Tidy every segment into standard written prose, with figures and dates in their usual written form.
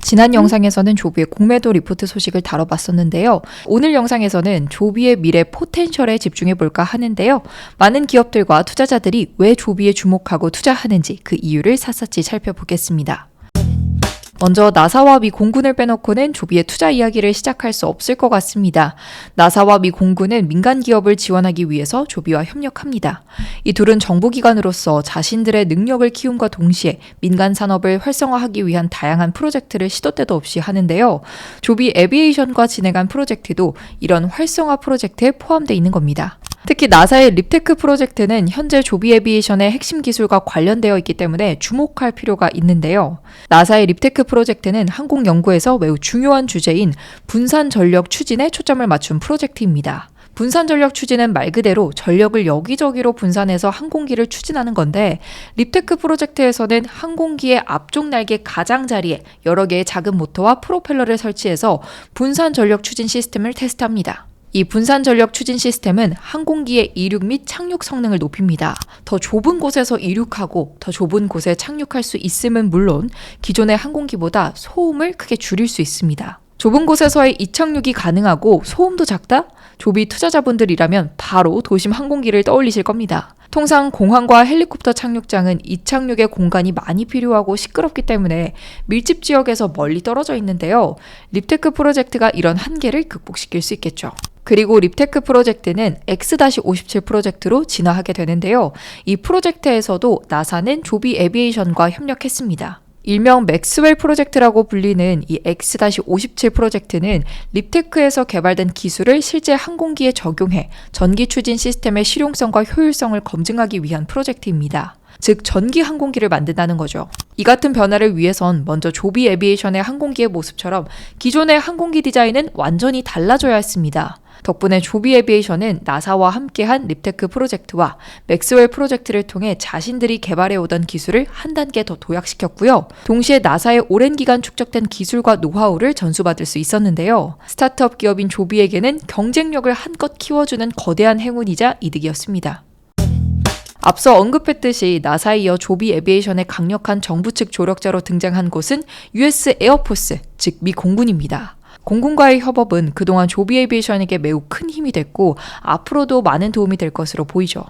지난 영상에서는 조비의 공매도 리포트 소식을 다뤄봤었는데요. 오늘 영상에서는 조비의 미래 포텐셜에 집중해볼까 하는데요. 많은 기업들과 투자자들이 왜 조비에 주목하고 투자하는지 그 이유를 샅샅이 살펴보겠습니다. 먼저 나사와 미 공군을 빼놓고는 조비의 투자 이야기를 시작할 수 없을 것 같습니다. 나사와 미 공군은 민간 기업을 지원하기 위해서 조비와 협력합니다. 이 둘은 정보기관으로서 자신들의 능력을 키움과 동시에 민간 산업을 활성화하기 위한 다양한 프로젝트를 시도 때도 없이 하는데요. 조비 에비에이션과 진행한 프로젝트도 이런 활성화 프로젝트에 포함되어 있는 겁니다. 특히 나사의 립테크 프로젝트는 현재 조비 에비에이션의 핵심 기술과 관련되어 있기 때문에 주목할 필요가 있는데요. 나사의 립테크 프로젝트는 항공 연구에서 매우 중요한 주제인 분산 전력 추진에 초점을 맞춘 프로젝트입니다. 분산 전력 추진은 말 그대로 전력을 여기저기로 분산해서 항공기를 추진하는 건데, 립테크 프로젝트에서는 항공기의 앞쪽 날개 가장자리에 여러 개의 작은 모터와 프로펠러를 설치해서 분산 전력 추진 시스템을 테스트합니다. 이 분산 전력 추진 시스템은 항공기의 이륙 및 착륙 성능을 높입니다. 더 좁은 곳에서 이륙하고 더 좁은 곳에 착륙할 수 있음은 물론 기존의 항공기보다 소음을 크게 줄일 수 있습니다. 좁은 곳에서의 이착륙이 가능하고 소음도 작다? 조비 투자자분들이라면 바로 도심 항공기를 떠올리실 겁니다. 통상 공항과 헬리콥터 착륙장은 이착륙의 공간이 많이 필요하고 시끄럽기 때문에 밀집 지역에서 멀리 떨어져 있는데요. 립테크 프로젝트가 이런 한계를 극복시킬 수 있겠죠. 그리고 립테크 프로젝트는 X-57 프로젝트로 진화하게 되는데요. 이 프로젝트에서도 나사는 조비 에비에이션과 협력했습니다. 일명 맥스웰 프로젝트라고 불리는 이 X-57 프로젝트는 립테크에서 개발된 기술을 실제 항공기에 적용해 전기 추진 시스템의 실용성과 효율성을 검증하기 위한 프로젝트입니다. 즉 전기 항공기를 만든다는 거죠. 이 같은 변화를 위해선 먼저 조비 에비에이션의 항공기의 모습처럼 기존의 항공기 디자인은 완전히 달라져야 했습니다. 덕분에 조비 에비에이션은 나사와 함께한 립테크 프로젝트와 맥스웰 프로젝트를 통해 자신들이 개발해오던 기술을 한 단계 더 도약시켰고요. 동시에 나사의 오랜 기간 축적된 기술과 노하우를 전수받을 수 있었는데요. 스타트업 기업인 조비에게는 경쟁력을 한껏 키워주는 거대한 행운이자 이득이었습니다. 앞서 언급했듯이 나사에 이어 조비 에비에이션의 강력한 정부 측 조력자로 등장한 곳은 US 에어포스, 즉 미 공군입니다. 공군과의 협업은 그동안 조비 에비에이션에게 매우 큰 힘이 됐고 앞으로도 많은 도움이 될 것으로 보이죠.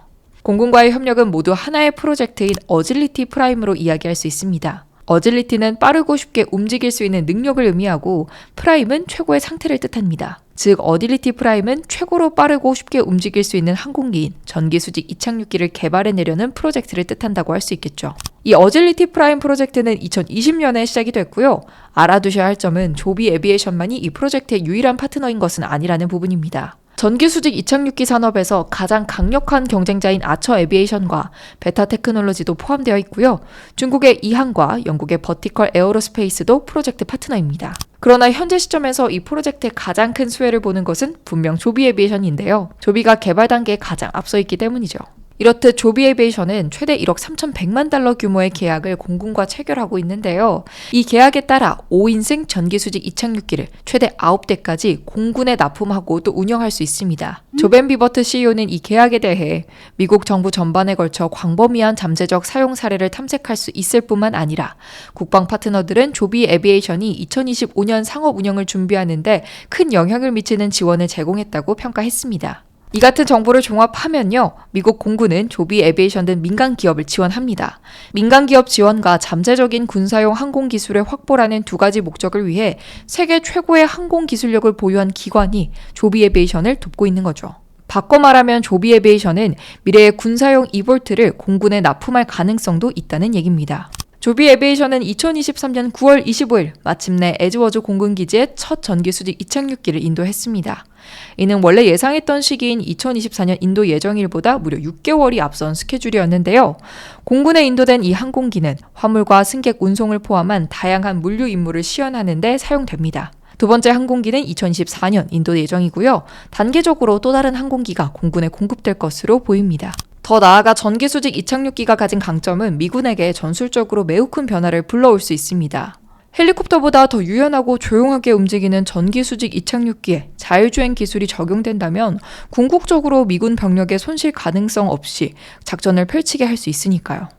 공군과의 협력은 모두 하나의 프로젝트인 어질리티 프라임으로 이야기할 수 있습니다. 어질리티는 빠르고 쉽게 움직일 수 있는 능력을 의미하고 프라임은 최고의 상태를 뜻합니다. 즉 어질리티 프라임은 최고로 빠르고 쉽게 움직일 수 있는 항공기인 전기수직 이착륙기를 개발해내려는 프로젝트를 뜻한다고 할 수 있겠죠. 이 어질리티 프라임 프로젝트는 2020년에 시작이 됐고요. 알아두셔야 할 점은 조비 에비에이션만이 이 프로젝트의 유일한 파트너인 것은 아니라는 부분입니다. 전기수직 이착륙기 산업에서 가장 강력한 경쟁자인 아처 에비에이션과 베타 테크놀로지도 포함되어 있고요. 중국의 이항과 영국의 버티컬 에어로스페이스도 프로젝트 파트너입니다. 그러나 현재 시점에서 이 프로젝트의 가장 큰 수혜를 보는 것은 분명 조비 에비에이션인데요. 조비가 개발 단계에 가장 앞서 있기 때문이죠. 이렇듯 조비 에비에이션은 최대 1억 3,100만 달러 규모의 계약을 공군과 체결하고 있는데요. 이 계약에 따라 5인승 전기수직 이착륙기를 최대 9대까지 공군에 납품하고 또 운영할 수 있습니다. 조벤 비버트 CEO는 이 계약에 대해 미국 정부 전반에 걸쳐 광범위한 잠재적 사용 사례를 탐색할 수 있을 뿐만 아니라 국방 파트너들은 조비 에비에이션이 2025년 상업 운영을 준비하는데 큰 영향을 미치는 지원을 제공했다고 평가했습니다. 이 같은 정보를 종합하면요. 미국 공군은 조비 에비에이션 등 민간 기업을 지원합니다. 민간 기업 지원과 잠재적인 군사용 항공 기술의 확보라는 두 가지 목적을 위해 세계 최고의 항공 기술력을 보유한 기관이 조비 에비에이션을 돕고 있는 거죠. 바꿔 말하면 조비 에비에이션은 미래의 군사용 이볼트를 공군에 납품할 가능성도 있다는 얘기입니다. 조비 에비에이션은 2023년 9월 25일 마침내 에즈워즈 공군기지에 첫 전기수직 이착륙기를 인도했습니다. 이는 원래 예상했던 시기인 2024년 인도 예정일보다 무려 6개월이 앞선 스케줄이었는데요. 공군에 인도된 이 항공기는 화물과 승객 운송을 포함한 다양한 물류 임무를 시연하는 데 사용됩니다. 두 번째 항공기는 2024년 인도 예정이고요. 단계적으로 또 다른 항공기가 공군에 공급될 것으로 보입니다. 더 나아가 전기수직 이착륙기가 가진 강점은 미군에게 전술적으로 매우 큰 변화를 불러올 수 있습니다. 헬리콥터보다 더 유연하고 조용하게 움직이는 전기수직 이착륙기에 자율주행 기술이 적용된다면 궁극적으로 미군 병력의 손실 가능성 없이 작전을 펼치게 할 수 있으니까요.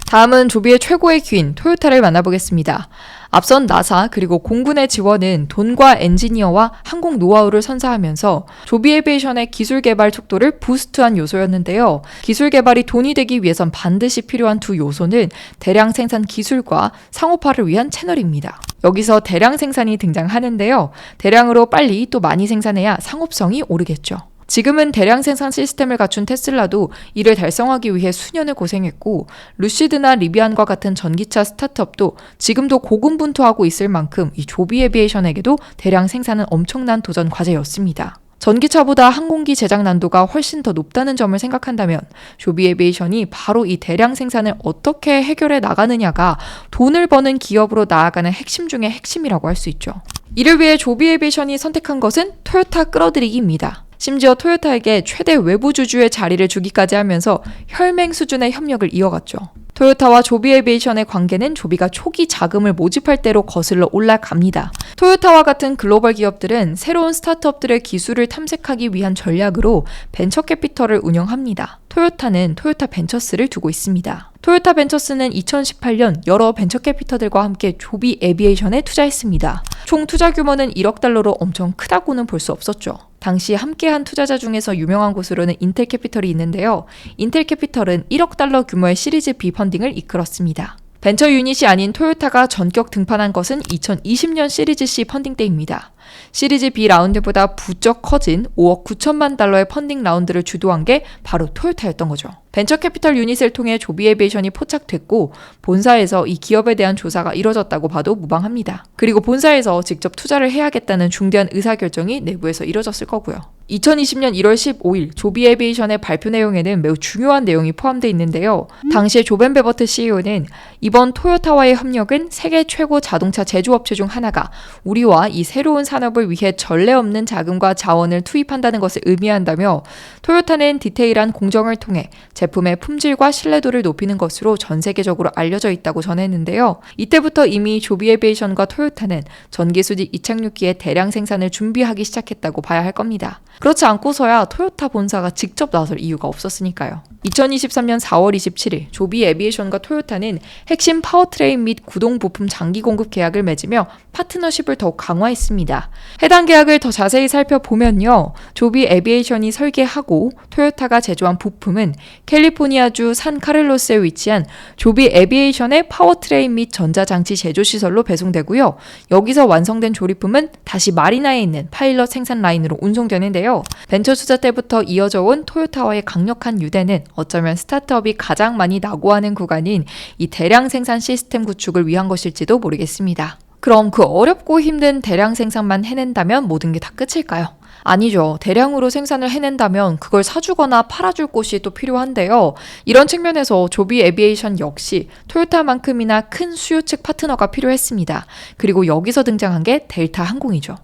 다음은 조비의 최고의 귀인 토요타를 만나보겠습니다. 앞선 나사 그리고 공군의 지원은 돈과 엔지니어와 항공 노하우를 선사하면서 조비 에비에이션의 기술 개발 속도를 부스트한 요소였는데요. 기술 개발이 돈이 되기 위해선 반드시 필요한 두 요소는 대량 생산 기술과 상업화를 위한 채널입니다. 여기서 대량 생산이 등장하는데요. 대량으로 빨리 또 많이 생산해야 상업성이 오르겠죠. 지금은 대량 생산 시스템을 갖춘 테슬라도 이를 달성하기 위해 수년을 고생했고 루시드나 리비안과 같은 전기차 스타트업도 지금도 고군분투하고 있을 만큼 이 조비 에비에이션에게도 대량 생산은 엄청난 도전 과제였습니다. 전기차보다 항공기 제작 난도가 훨씬 더 높다는 점을 생각한다면 조비 에비에이션이 바로 이 대량 생산을 어떻게 해결해 나가느냐가 돈을 버는 기업으로 나아가는 핵심 중의 핵심이라고 할 수 있죠. 이를 위해 조비 에비에이션이 선택한 것은 토요타 끌어들이기입니다. 심지어 토요타에게 최대 외부 주주의 자리를 주기까지 하면서 혈맹 수준의 협력을 이어갔죠. 토요타와 조비 에비에이션의 관계는 조비가 초기 자금을 모집할 대로 거슬러 올라갑니다. 토요타와 같은 글로벌 기업들은 새로운 스타트업들의 기술을 탐색하기 위한 전략으로 벤처 캐피털을 운영합니다. 토요타는 토요타 벤처스를 두고 있습니다. 토요타 벤처스는 2018년 여러 벤처 캐피터들과 함께 조비 에비에이션에 투자했습니다. 총 투자 규모는 1억 달러로 엄청 크다고는 볼 수 없었죠. 당시 함께한 투자자 중에서 유명한 곳으로는 인텔 캐피털이 있는데요. 인텔 캐피털은 1억 달러 규모의 시리즈 B 펀딩을 이끌었습니다. 벤처 유닛이 아닌 토요타가 전격 등판한 것은 2020년 시리즈 C 펀딩 때입니다. 시리즈 B 라운드보다 부쩍 커진 5억 9천만 달러의 펀딩 라운드를 주도한 게 바로 토요타였던 거죠. 벤처 캐피털 유닛을 통해 조비 에비에이션이 포착됐고 본사에서 이 기업에 대한 조사가 이뤄졌다고 봐도 무방합니다. 그리고 본사에서 직접 투자를 해야겠다는 중대한 의사결정이 내부에서 이뤄졌을 거고요. 2020년 1월 15일 조비 에비에이션의 발표 내용에는 매우 중요한 내용이 포함되어 있는데요. 당시에 조벤 베버트 CEO는 이번 토요타와의 협력은 세계 최고 자동차 제조업체 중 하나가 우리와 이 새로운 산업을 위해 전례 없는 자금과 자원을 투입한다는 것을 의미한다며 토요타는 디테일한 공정을 통해 제품의 품질과 신뢰도를 높이는 것으로 전 세계적으로 알려져 있다고 전했는데요. 이때부터 이미 조비 에비에이션과 토요타는 전기수직 이착륙기의 대량 생산을 준비하기 시작했다고 봐야 할 겁니다. 그렇지 않고서야 토요타 본사가 직접 나설 이유가 없었으니까요. 2023년 4월 27일 조비 에비에이션과 토요타는 핵심 파워트레인 및 구동 부품 장기 공급 계약을 맺으며 파트너십을 더욱 강화했습니다. 해당 계약을 더 자세히 살펴보면요. 조비 에비에이션이 설계하고 토요타가 제조한 부품은 캘리포니아주 산카를로스에 위치한 조비 에비에이션의 파워트레인 및 전자장치 제조시설로 배송되고요. 여기서 완성된 조립품은 다시 마리나에 있는 파일럿 생산 라인으로 운송되는데요. 벤처 투자 때부터 이어져 온 토요타와의 강력한 유대는 어쩌면 스타트업이 가장 많이 낙오하는 구간인 이 대량 생산 시스템 구축을 위한 것일지도 모르겠습니다. 그럼 그 어렵고 힘든 대량 생산만 해낸다면 모든 게 다 끝일까요? 아니죠. 대량으로 생산을 해낸다면 그걸 사주거나 팔아줄 곳이 또 필요한데요. 이런 측면에서 조비 에비에이션 역시 토요타만큼이나 큰 수요 측 파트너가 필요했습니다. 그리고 여기서 등장한 게 델타 항공이죠.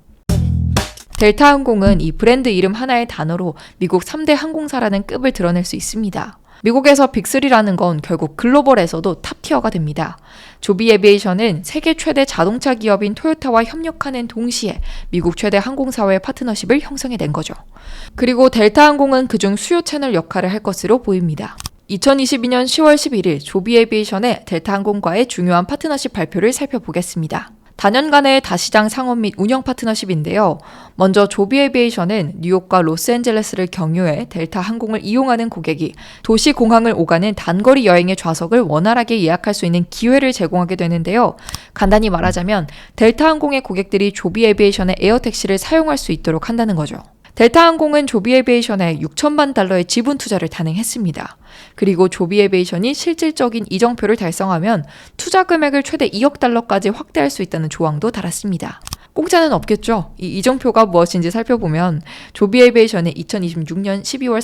델타 항공은 이 브랜드 이름 하나의 단어로 미국 3대 항공사라는 급을 드러낼 수 있습니다. 미국에서 빅3라는 건 결국 글로벌에서도 탑티어가 됩니다. 조비 에비에이션은 세계 최대 자동차 기업인 토요타와 협력하는 동시에 미국 최대 항공사와의 파트너십을 형성해낸 거죠. 그리고 델타 항공은 그중 수요 채널 역할을 할 것으로 보입니다. 2022년 10월 11일 조비 에비에이션의 델타 항공과의 중요한 파트너십 발표를 살펴보겠습니다. 다년간의 다시장 상업 및 운영 파트너십인데요. 먼저 조비 에비에이션은 뉴욕과 로스앤젤레스를 경유해 델타 항공을 이용하는 고객이 도시 공항을 오가는 단거리 여행의 좌석을 원활하게 예약할 수 있는 기회를 제공하게 되는데요. 간단히 말하자면 델타 항공의 고객들이 조비 에비에이션의 에어택시를 사용할 수 있도록 한다는 거죠. 델타 항공은 조비 에비에이션에 6천만 달러의 지분 투자를 단행했습니다. 그리고 조비 에비에이션이 실질적인 이정표를 달성하면 투자 금액을 최대 2억 달러까지 확대할 수 있다는 조항도 달았습니다. 공짜는 없겠죠. 이 이정표가 무엇인지 살펴보면 조비 에비에이션의 2026년 12월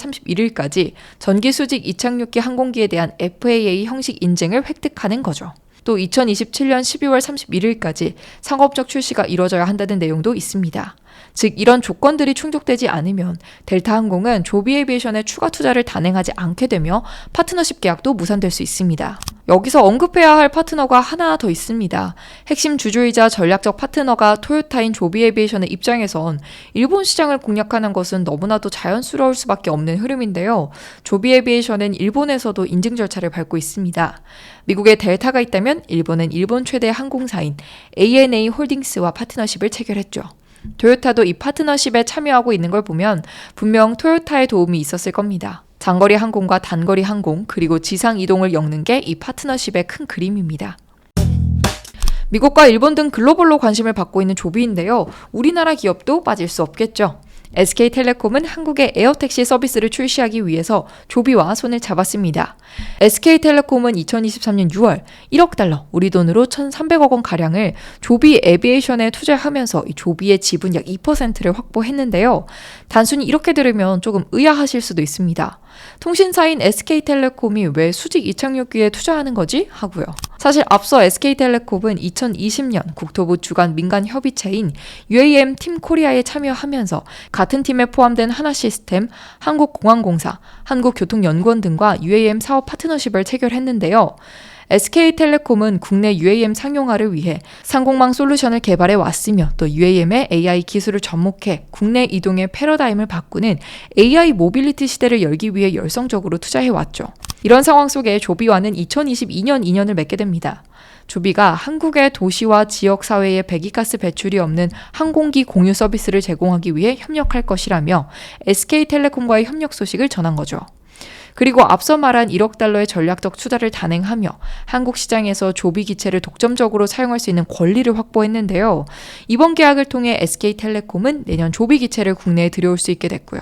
31일까지 전기수직 이착륙기 항공기에 대한 FAA 형식 인증을 획득하는 거죠. 또 2027년 12월 31일까지 상업적 출시가 이뤄져야 한다는 내용도 있습니다. 즉 이런 조건들이 충족되지 않으면 델타 항공은 조비 에비에이션에 추가 투자를 단행하지 않게 되며 파트너십 계약도 무산될 수 있습니다. 여기서 언급해야 할 파트너가 하나 더 있습니다. 핵심 주주이자 전략적 파트너가 토요타인 조비 에비에이션의 입장에선 일본 시장을 공략하는 것은 너무나도 자연스러울 수밖에 없는 흐름인데요. 조비 에비에이션은 일본에서도 인증 절차를 밟고 있습니다. 미국에 델타가 있다면 일본은 일본 최대 항공사인 ANA 홀딩스와 파트너십을 체결했죠. 토요타도 이 파트너십에 참여하고 있는 걸 보면 분명 토요타의 도움이 있었을 겁니다. 장거리 항공과 단거리 항공 그리고 지상 이동을 엮는 게 이 파트너십의 큰 그림입니다. 미국과 일본 등 글로벌로 관심을 받고 있는 조비인데요. 우리나라 기업도 빠질 수 없겠죠. SK텔레콤은 한국에 에어택시 서비스를 출시하기 위해서 조비와 손을 잡았습니다. SK텔레콤은 2023년 6월 1억 달러, 우리 돈으로 1,300억 원 가량을 조비 에비에이션에 투자하면서 이 조비의 지분 약 2%를 확보했는데요. 단순히 이렇게 들으면 조금 의아하실 수도 있습니다. 통신사인 SK텔레콤이 왜 수직 이착륙기에 투자하는 거지? 하고요. 사실 앞서 SK텔레콤은 2020년 국토부 주관 민간 협의체인 UAM 팀 코리아에 참여하면서 같은 팀에 포함된 하나시스템, 한국공항공사, 한국교통연구원 등과 UAM 사업 파트너십을 체결했는데요. SK텔레콤은 국내 UAM 상용화를 위해 상공망 솔루션을 개발해 왔으며 또 UAM의 AI 기술을 접목해 국내 이동의 패러다임을 바꾸는 AI 모빌리티 시대를 열기 위해 열성적으로 투자해 왔죠. 이런 상황 속에 조비와는 2022년 인연을 맺게 됩니다. 조비가 한국의 도시와 지역사회에 배기가스 배출이 없는 항공기 공유 서비스를 제공하기 위해 협력할 것이라며 SK텔레콤과의 협력 소식을 전한 거죠. 그리고 앞서 말한 1억 달러의 전략적 투자를 단행하며 한국 시장에서 조비 기체를 독점적으로 사용할 수 있는 권리를 확보했는데요. 이번 계약을 통해 SK텔레콤은 내년 조비 기체를 국내에 들여올 수 있게 됐고요.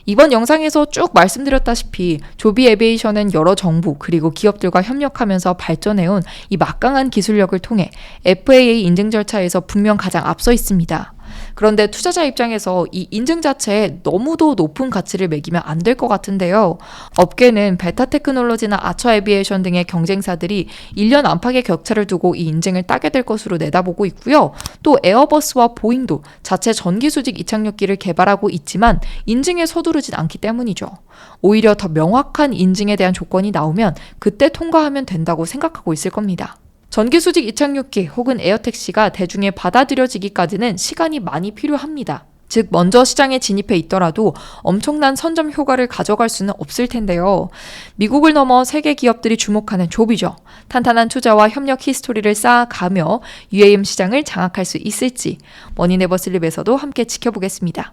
이번 영상에서 쭉 말씀드렸다시피 조비 에비에이션은 여러 정부 그리고 기업들과 협력하면서 발전해온 이 막강한 기술력을 통해 FAA 인증 절차에서 분명 가장 앞서 있습니다. 그런데 투자자 입장에서 이 인증 자체에 너무도 높은 가치를 매기면 안 될 것 같은데요. 업계는 베타 테크놀로지나 아처 에비에이션 등의 경쟁사들이 1년 안팎의 격차를 두고 이 인증을 따게 될 것으로 내다보고 있고요. 또 에어버스와 보잉도 자체 전기 수직 이착륙기를 개발하고 있지만 인증에 서두르진 않기 때문이죠. 오히려 더 명확한 인증에 대한 조건이 나오면 그때 통과하면 된다고 생각하고 있을 겁니다. 전기 수직 이착륙기 혹은 에어택시가 대중에 받아들여지기까지는 시간이 많이 필요합니다. 즉 먼저 시장에 진입해 있더라도 엄청난 선점 효과를 가져갈 수는 없을 텐데요. 미국을 넘어 세계 기업들이 주목하는 조비죠. 탄탄한 투자와 협력 히스토리를 쌓아가며 UAM 시장을 장악할 수 있을지 머니네버슬립에서도 함께 지켜보겠습니다.